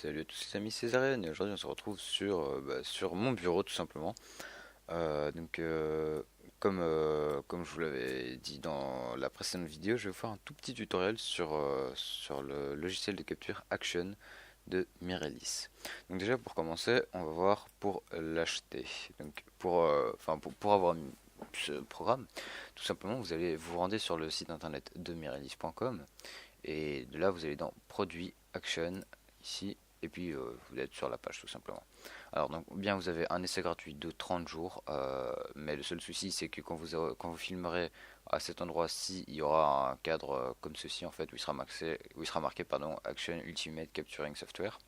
Salut à tous les amis Césarienne, et aujourd'hui on se retrouve sur mon bureau tout simplement. Euh, donc euh, comme je vous l'avais dit dans la précédente vidéo, je vais vous faire un tout petit tutoriel sur le logiciel de capture Action de Mirelis. Donc déjà pour commencer, on va voir pour l'acheter. Donc pour avoir ce programme, tout simplement vous allez vous rendre sur le site internet de mirelis.com et de là vous allez dans Produits Action ici et puis vous êtes sur la page tout simplement. Alors donc bien vous avez un essai gratuit de 30 jours, mais le seul souci c'est que quand vous filmerez à cet endroit-ci, il y aura un cadre comme ceci en fait où il sera marqué pardon, Action Ultimate Capturing Software.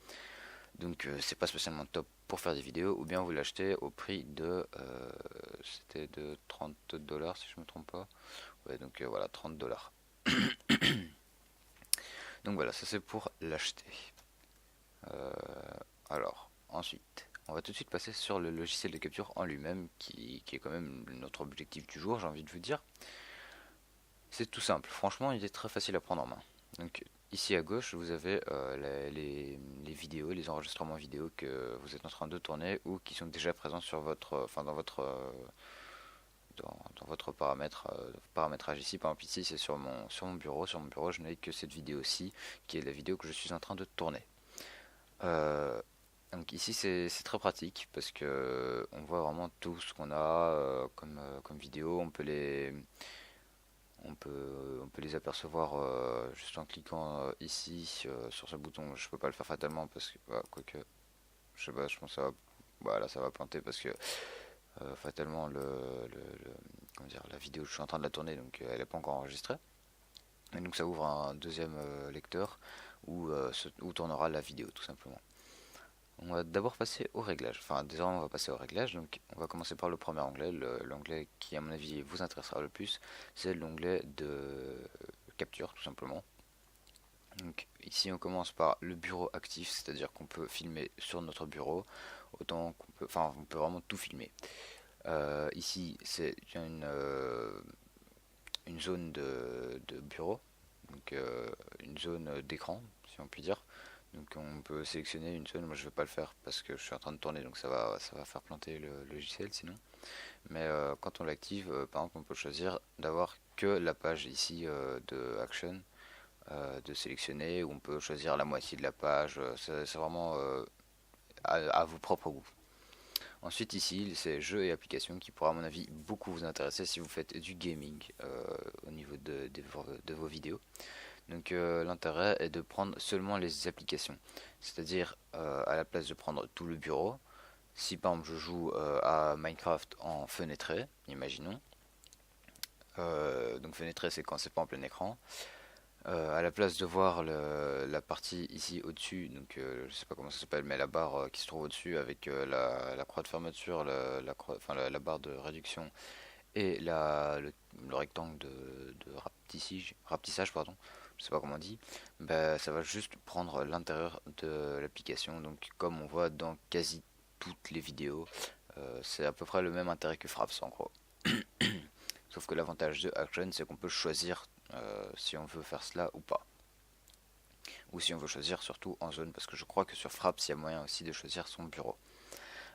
Donc c'est pas spécialement top pour faire des vidéos, ou bien vous l'achetez au prix de c'était de 30 $ si je me trompe pas. Ouais donc voilà 30 $. Donc voilà, ça c'est pour l'acheter. Euh, alors, ensuite, on va tout de suite passer sur le logiciel de capture en lui-même, qui est quand même notre objectif du jour, j'ai envie de vous dire. C'est tout simple, franchement, il est très facile à prendre en main. Donc, ici à gauche, vous avez les vidéos, les enregistrements vidéo que vous êtes en train de tourner ou qui sont déjà présents sur dans votre paramétrage ici. Par exemple, ici, c'est sur mon bureau. Sur mon bureau, je n'ai que cette vidéo-ci, qui est la vidéo que je suis en train de tourner. Euh, Donc ici c'est très pratique parce que on voit vraiment tout ce qu'on a comme vidéo. On peut les apercevoir juste en cliquant ici sur ce bouton. Je peux pas le faire fatalement parce que quoique je sais pas, je pense que ça va, voilà, ça va planter parce que fatalement comment dire, la vidéo je suis en train de la tourner donc elle n'est pas encore enregistrée. Et donc ça ouvre un deuxième lecteur où tournera la vidéo tout simplement. On va d'abord passer au réglage. Enfin, désormais, on va passer au réglage. Donc, on va commencer par le premier onglet. L'onglet qui, à mon avis, vous intéressera le plus, c'est l'onglet de capture, tout simplement. Donc, ici, on commence par le bureau actif, c'est-à-dire qu'on peut filmer sur notre bureau, autant qu'on peut, enfin, on peut vraiment tout filmer. Ici, c'est une zone de bureau, donc une zone d'écran, si on peut dire. Donc on peut sélectionner une zone, moi je vais pas le faire parce que je suis en train de tourner donc ça va faire planter le logiciel sinon. Mais quand on l'active, par exemple on peut choisir d'avoir que la page ici de Action, de sélectionner, ou on peut choisir la moitié de la page, c'est vraiment à vos propres goûts. Ensuite ici c'est jeux et applications qui pourra à mon avis beaucoup vous intéresser si vous faites du gaming au niveau de vos vidéos. Donc l'intérêt est de prendre seulement les applications, c'est-à-dire à la place de prendre tout le bureau. Si par exemple je joue à Minecraft en fenêtré, imaginons, donc fenêtré c'est quand c'est pas en plein écran, à la place de voir la partie ici au-dessus, donc je sais pas comment ça s'appelle, mais la barre qui se trouve au-dessus avec la croix de fermeture, la barre de réduction et le rectangle de rapetissage, pardon, je sais pas comment on dit, bah, ça va juste prendre l'intérieur de l'application. Donc comme on voit dans quasi toutes les vidéos, c'est à peu près le même intérêt que Fraps en gros. Sauf que l'avantage de Action c'est qu'on peut choisir si on veut faire cela ou pas. Ou si on veut choisir surtout en zone, parce que je crois que sur Fraps il y a moyen aussi de choisir son bureau.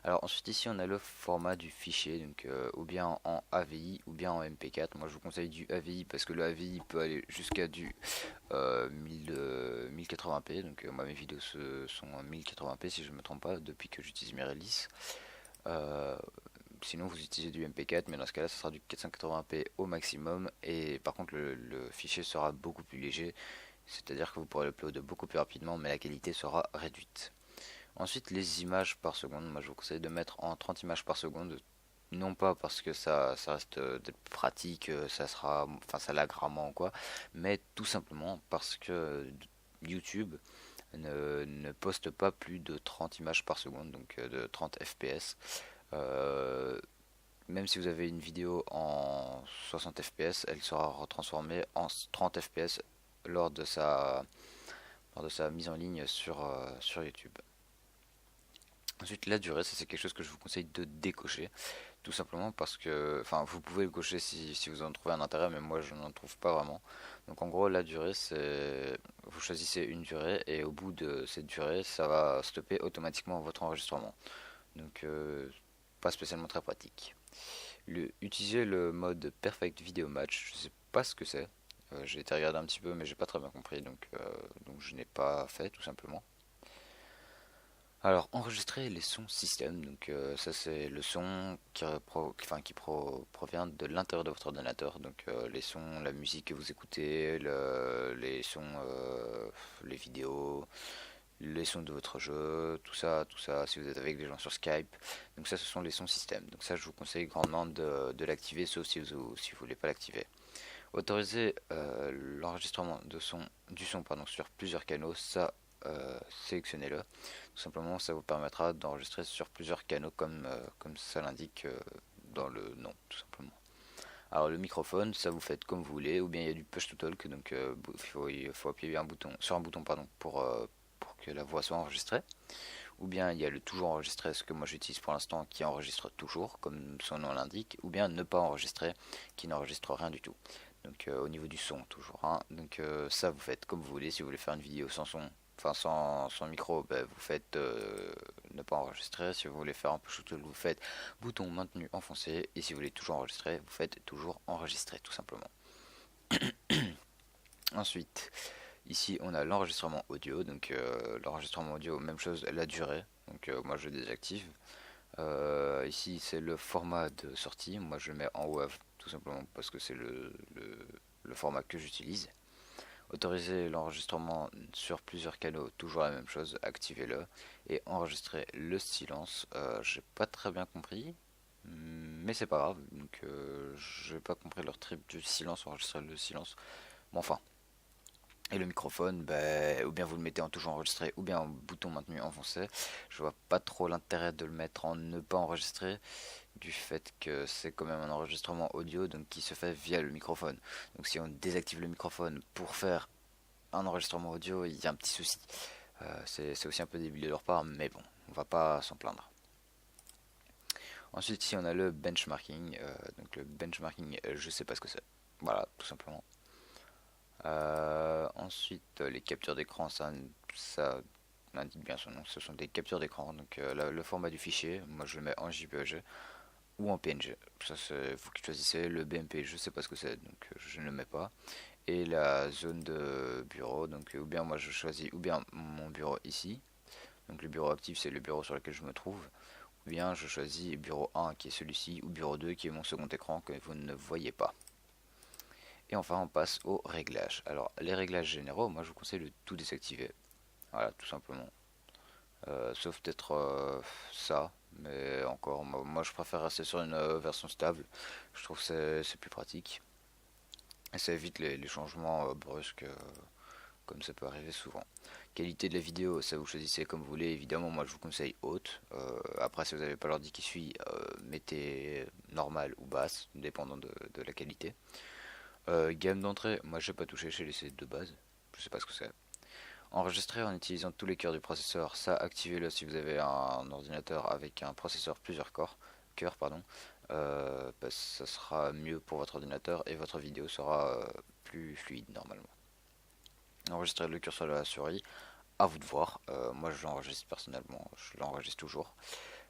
Alors ensuite ici on a le format du fichier, donc ou bien en AVI ou bien en MP4. Moi je vous conseille du AVI parce que le AVI peut aller jusqu'à du 1080p. Donc moi mes vidéos sont en 1080p si je ne me trompe pas depuis que j'utilise Mirelis. Euh, Sinon vous utilisez du MP4, mais dans ce cas là ça sera du 480p au maximum. Et par contre le fichier sera beaucoup plus léger, c'est à dire que vous pourrez l'uploader beaucoup plus rapidement, mais la qualité sera réduite. Ensuite, les images par seconde, moi je vous conseille de mettre en 30 images par seconde, non pas parce que ça reste d'être pratique, ça lag rarement ou quoi, mais tout simplement parce que YouTube ne poste pas plus de 30 images par seconde, donc de 30 fps. Euh, Même si vous avez une vidéo en 60 fps, elle sera retransformée en 30 fps lors lors de sa mise en ligne sur YouTube. Ensuite, la durée, ça c'est quelque chose que je vous conseille de décocher, tout simplement parce que, enfin, vous pouvez le cocher si vous en trouvez un intérêt, mais moi je n'en trouve pas vraiment. Donc en gros, la durée, c'est, vous choisissez une durée et au bout de cette durée, ça va stopper automatiquement votre enregistrement. Donc pas spécialement très pratique. Utiliser le mode Perfect Video Match, je sais pas ce que c'est. J'ai été regarder un petit peu, mais j'ai pas très bien compris, donc je n'ai pas fait tout simplement. Alors, enregistrer les sons système, donc ça c'est le son provient de l'intérieur de votre ordinateur, donc les sons, la musique que vous écoutez, les sons, les vidéos, les sons de votre jeu, tout ça, si vous êtes avec des gens sur Skype, donc ça ce sont les sons système, donc ça je vous conseille grandement de l'activer, sauf si vous voulez pas l'activer. Autoriser l'enregistrement du son pardon, sur plusieurs canaux, ça sélectionnez-le. Tout simplement, ça vous permettra d'enregistrer sur plusieurs canaux comme ça l'indique dans le nom, tout simplement. Alors le microphone, ça vous faites comme vous voulez, ou bien il y a du push to talk, donc il faut appuyer sur un bouton pardon, pour que la voix soit enregistrée. Ou bien il y a le toujours enregistré, ce que moi j'utilise pour l'instant, qui enregistre toujours, comme son nom l'indique, ou bien ne pas enregistrer, qui n'enregistre rien du tout. Donc au niveau du son toujours. Hein. Donc ça vous faites comme vous voulez, si vous voulez faire une vidéo sans son, enfin sans micro, ben, vous faites ne pas enregistrer. Si vous voulez faire un peu shoot, vous faites bouton maintenu enfoncé. Et si vous voulez toujours enregistrer, vous faites toujours enregistrer tout simplement. Ensuite, ici on a l'enregistrement audio. Donc l'enregistrement audio, même chose, la durée. Donc moi je désactive. Ici c'est le format de sortie. Moi je le mets en WAV tout simplement parce que c'est le format que j'utilise. Autoriser l'enregistrement sur plusieurs canaux, toujours la même chose, activez-le. Et enregistrer le silence, j'ai pas très bien compris, mais c'est pas grave, donc j'ai pas compris leur trip du silence, enregistrer le silence. Bon enfin. Et le microphone, bah, ou bien vous le mettez en toujours enregistré, ou bien en bouton maintenu enfoncé. Je vois pas trop l'intérêt de le mettre en ne pas enregistrer, du fait que c'est quand même un enregistrement audio, donc qui se fait via le microphone. Donc si on désactive le microphone pour faire un enregistrement audio, il y a un petit souci. C'est aussi un peu débile de leur part, mais bon, on va pas s'en plaindre. Ensuite, ici on a le benchmarking. Donc le benchmarking, je sais pas ce que c'est. Voilà, tout simplement. Ensuite, les captures d'écran, ça indique bien son nom. Ce sont des captures d'écran. Donc le format du fichier, moi je le mets en JPEG ou en PNG. Ça c'est vous qui choisissez. Le BMP, je sais pas ce que c'est, donc je ne le mets pas. Et la zone de bureau, donc ou bien moi je choisis ou bien mon bureau ici. Donc le bureau actif c'est le bureau sur lequel je me trouve. Ou bien je choisis bureau 1 qui est celui-ci, ou bureau 2 qui est mon second écran que vous ne voyez pas. Et enfin on passe aux réglages. Alors les réglages généraux, moi je vous conseille de tout désactiver. Voilà, tout simplement. Sauf peut-être ça, mais encore, moi je préfère rester sur une version stable. Je trouve que c'est plus pratique. Et ça évite les changements brusques, comme ça peut arriver souvent. Qualité de la vidéo, ça vous choisissez comme vous voulez. Évidemment, moi je vous conseille haute. Après, si vous n'avez pas l'ordi qui suit, mettez normale ou basse, dépendant de la qualité. Gamme d'entrée, moi je n'ai pas touché, j'ai laissé de base. Je sais pas ce que c'est. Enregistrer en utilisant tous les cœurs du processeur, ça activez-le si vous avez un ordinateur avec un processeur plusieurs cœurs pardon. Ça sera mieux pour votre ordinateur et votre vidéo sera plus fluide normalement. Enregistrer le curseur de la souris, à vous de voir. Moi je l'enregistre personnellement, je l'enregistre toujours.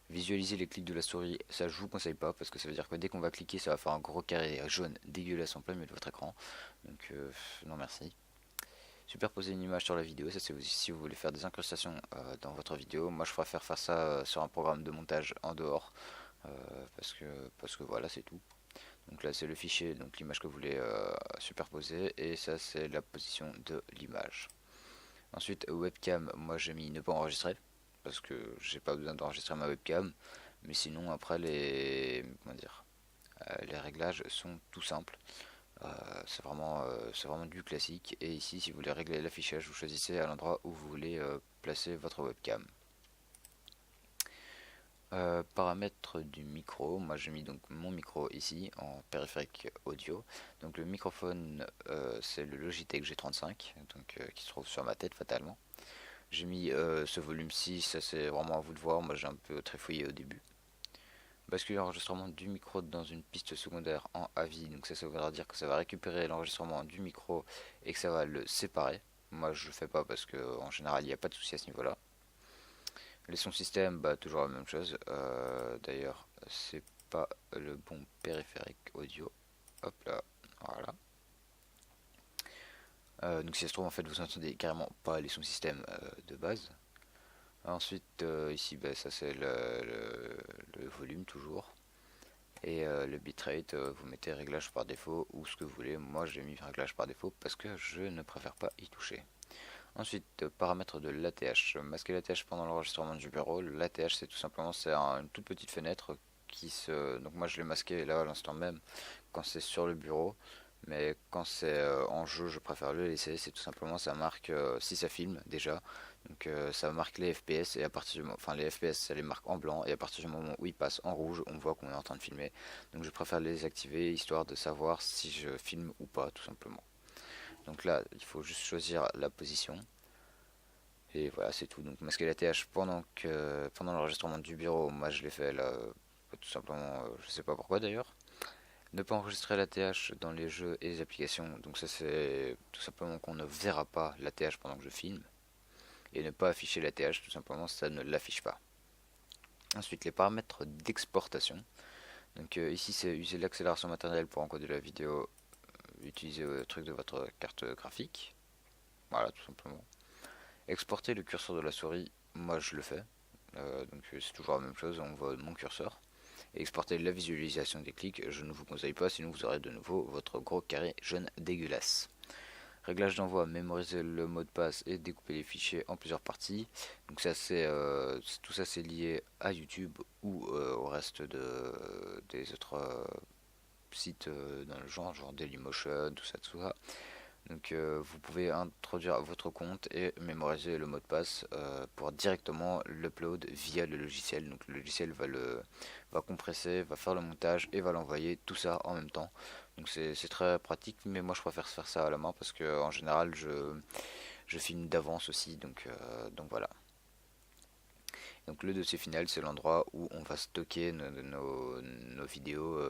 Visualiser les clics de la souris, ça je vous conseille pas parce que ça veut dire que dès qu'on va cliquer, ça va faire un gros carré jaune dégueulasse en plein milieu de votre écran. Donc non merci. Superposer une image sur la vidéo, ça c'est si vous voulez faire des incrustations dans votre vidéo. Moi je préfère faire ça sur un programme de montage en dehors parce que voilà c'est tout. Donc là c'est le fichier, donc l'image que vous voulez superposer et ça c'est la position de l'image. Ensuite webcam, moi j'ai mis ne pas enregistrer parce que j'ai pas besoin d'enregistrer ma webcam, mais sinon après les réglages sont tout simples. C'est vraiment du classique. Et ici, si vous voulez régler l'affichage, vous choisissez à l'endroit où vous voulez placer votre webcam. Paramètres du micro, moi j'ai mis donc mon micro ici en périphérique audio. Donc le microphone c'est le Logitech G35 donc, qui se trouve sur ma tête fatalement. J'ai mis ce volume 6, ça c'est vraiment à vous de voir, moi j'ai un peu trifouillé au début. Basculer l'enregistrement du micro dans une piste secondaire en AVI, donc ça voudra dire que ça va récupérer l'enregistrement du micro et que ça va le séparer. Moi je le fais pas parce que en général il n'y a pas de souci à ce niveau là. Les sons système, bah toujours la même chose. D'ailleurs c'est pas le bon périphérique audio. Hop là, voilà. Donc si ça se trouve en fait vous entendez carrément pas les sons système de base. Ensuite ici bah, ça c'est le volume toujours. Et le bitrate, vous mettez réglage par défaut ou ce que vous voulez. Moi j'ai mis réglage par défaut parce que je ne préfère pas y toucher. Ensuite, paramètres de l'ATH. Masquer l'ATH pendant l'enregistrement du bureau. L'ATH c'est tout simplement une toute petite fenêtre qui se... Donc moi je l'ai masqué là à l'instant même quand c'est sur le bureau. Mais quand c'est en jeu, je préfère le laisser. C'est tout simplement ça marque si ça filme déjà. Donc ça marque les FPS et à partir du moment, enfin les FPS ça les marque en blanc et à partir du moment où ils passent en rouge, on voit qu'on est en train de filmer. Donc je préfère les désactiver histoire de savoir si je filme ou pas tout simplement. Donc là, il faut juste choisir la position. Et voilà, c'est tout. Donc masquer la TH pendant l'enregistrement du bureau, moi je l'ai fait là tout simplement, je sais pas pourquoi d'ailleurs. Ne pas enregistrer la TH dans les jeux et les applications. Donc ça c'est tout simplement qu'on ne verra pas la TH pendant que je filme. Et ne pas afficher la TH, tout simplement ça ne l'affiche pas. Ensuite les paramètres d'exportation. Donc ici c'est user l'accélération matérielle pour encoder la vidéo. Utiliser le truc de votre carte graphique. Voilà tout simplement. Exporter le curseur de la souris, moi je le fais. Donc c'est toujours la même chose, on voit mon curseur. Et exporter la visualisation des clics, je ne vous conseille pas, sinon vous aurez de nouveau votre gros carré jaune dégueulasse. Réglage d'envoi, mémoriser le mot de passe et découper les fichiers en plusieurs parties. Donc ça c'est tout ça c'est lié à YouTube ou au reste des autres sites dans le genre Dailymotion, tout ça, tout ça. Donc vous pouvez introduire votre compte et mémoriser le mot de passe pour directement l'upload via le logiciel. Donc le logiciel va compresser, va faire le montage et va l'envoyer tout ça en même temps. Donc c'est très pratique, mais moi je préfère faire ça à la main parce que en général je filme d'avance aussi. Donc voilà. Donc le dossier final, c'est l'endroit où on va stocker nos vidéos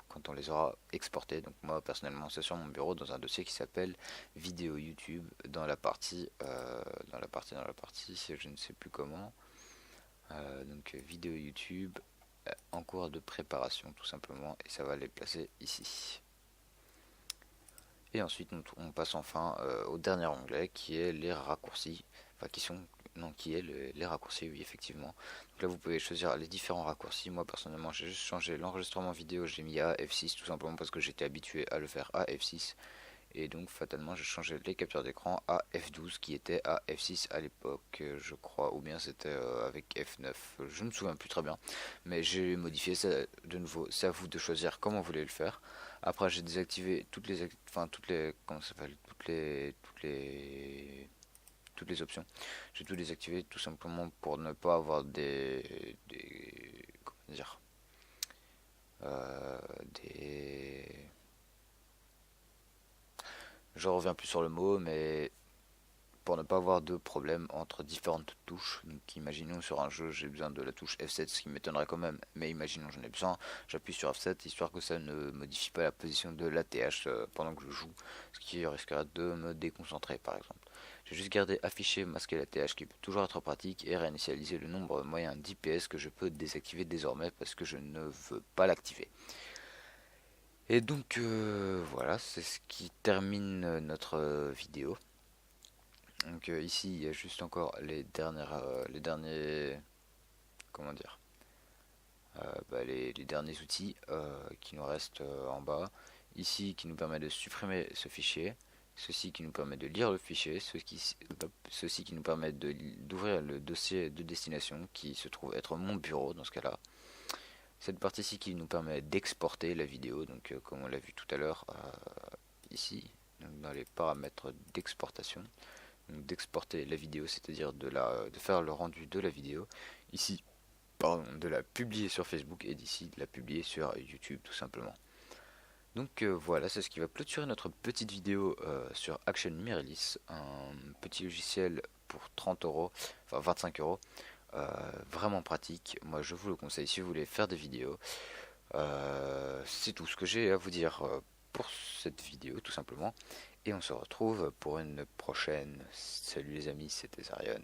quand on les aura exportées. Donc moi personnellement, c'est sur mon bureau dans un dossier qui s'appelle vidéo YouTube dans la partie, je ne sais plus comment. Donc vidéo YouTube en cours de préparation tout simplement, et ça va les placer ici. Et ensuite on passe enfin au dernier onglet qui est les raccourcis, enfin qui sont non qui est les raccourcis, oui effectivement. Donc là vous pouvez choisir les différents raccourcis. Moi personnellement j'ai juste changé l'enregistrement vidéo, j'ai mis à F6 tout simplement parce que j'étais habitué à le faire à F6. Et donc fatalement j'ai changé les captures d'écran à F12 qui était à F6 à l'époque je crois, ou bien c'était avec F9, je ne me souviens plus très bien, mais j'ai modifié ça de nouveau, c'est à vous de choisir comment vous voulez le faire. Après j'ai désactivé comment ça s'appelle, toutes les options, j'ai tout désactivé tout simplement pour ne pas avoir comment dire, des je reviens plus sur le mot, mais pour ne pas avoir de problème entre différentes touches. Donc imaginons sur un jeu j'ai besoin de la touche F7, ce qui m'étonnerait quand même, mais imaginons j'en ai besoin, j'appuie sur F7 histoire que ça ne modifie pas la position de l'ATH pendant que je joue, ce qui risquerait de me déconcentrer par exemple. J'ai juste gardé afficher, masquer l'ATH qui peut toujours être pratique et réinitialiser le nombre moyen d'IPS que je peux désactiver désormais parce que je ne veux pas l'activer. Et donc voilà, c'est ce qui termine notre vidéo. Donc ici il y a juste encore les derniers, comment dire, les derniers outils qui nous restent en bas. Ici qui nous permet de supprimer ce fichier, ceci qui nous permet de lire le fichier, ceci qui nous permet d'ouvrir le dossier de destination qui se trouve être mon bureau dans ce cas-là. Cette partie-ci qui nous permet d'exporter la vidéo, donc comme on l'a vu tout à l'heure ici, donc dans les paramètres d'exportation, d'exporter la vidéo, c'est-à-dire de faire le rendu de la vidéo, ici, pardon, de la publier sur Facebook et d'ici de la publier sur YouTube tout simplement. Donc voilà, c'est ce qui va clôturer notre petite vidéo sur Action Mirrorless, un petit logiciel pour 30 euros, enfin 25 euros. Vraiment pratique, moi je vous le conseille si vous voulez faire des vidéos. C'est tout ce que j'ai à vous dire pour cette vidéo tout simplement. Et on se retrouve pour une prochaine. Salut les amis, c'était Zarion.